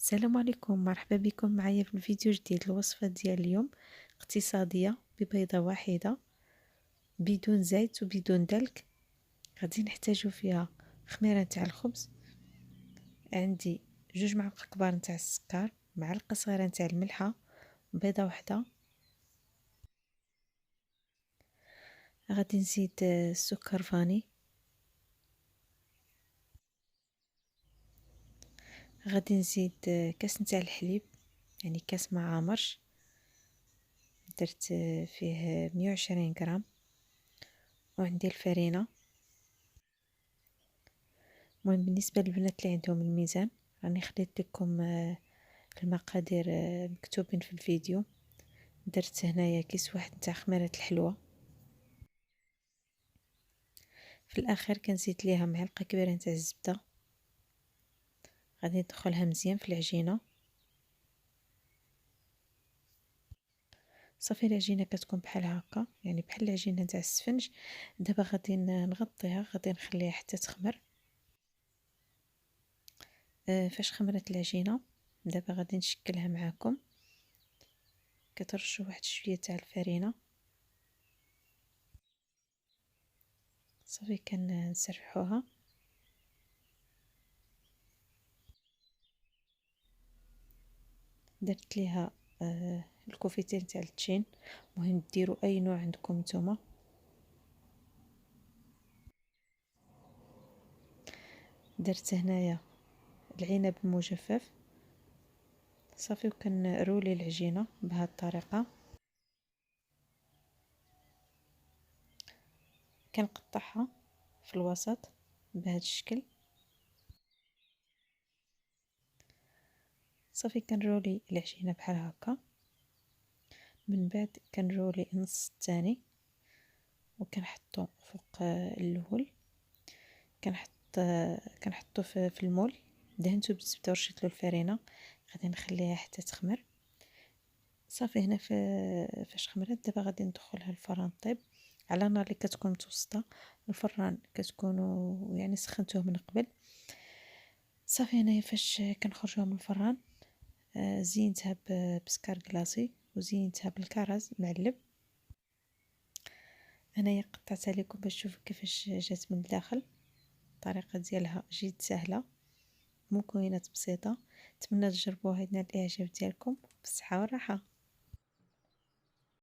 السلام عليكم، مرحبا بكم معايا في الفيديو جديد. الوصفة ديال اليوم اقتصادية ببيضة واحدة بدون زيت وبدون دلك. غادي نحتاجو فيها خميرة تاع الخبز، عندي 2 معالق كبار نتاع السكر، معلقة صغيرة نتاع الملحة، بيضة واحدة. غادي نزيد السكر فاني، غادي نزيد كاس نتاع الحليب، يعني كاس ما عامرش، درت فيه 120 غرام. وعندي الفرينة. المهم بالنسبة للبنات اللي عندهم الميزان راني خليت لكم المقادير مكتوبين في الفيديو. درت هنايا كيس واحد نتاع خميرة الحلوى. في الاخر كنزيد ليها معلقة كبيرة نتاع الزبدة، غادي ندخلها مزيان في العجينة. صافي العجينة كتكون بحال هكا، يعني بحال العجينة نتاع السفنج. دابا غادي نغطيها، غادي نخليها حتى تخمر. فاش خمرت العجينة دابا غادي نشكلها معاكم. كترشوا واحد شوية تاع الفرينة، صافي كنسرحوها. درت ليها الكوفيتين تاع التشين، مهم ديروا اي نوع عندكم نتوما. درت هنايا العنب المجفف، صافي وكنرولي العجينه بهذه الطريقه. كنقطعها في الوسط بهذا الشكل. صافي كنرولي العجينه بحال هكا، من بعد كنرولي النص الثاني وكنحطو فوق الاول. كنحطو في المول، دهنتو بالزبده ورشيت له الفرينه. غادي نخليها حتى تخمر. صافي هنا فاش خمرت دابا غادي ندخلها الفران طيب على نار اللي كتكون متوسطه. الفران كتكونوا يعني سخنتوه من قبل. صافي هنايا فاش كنخرجوها من الفران زينتها بسكر كلاصي وزينتها بالكرز معلب. انايا قطعتها لكم باش تشوفوا كيفاش جات من الداخل. الطريقه ديالها جد سهله، مكونات بسيطه. نتمنى تجربوها. ينال الاعجاب ديالكم. بالصحه والراحه.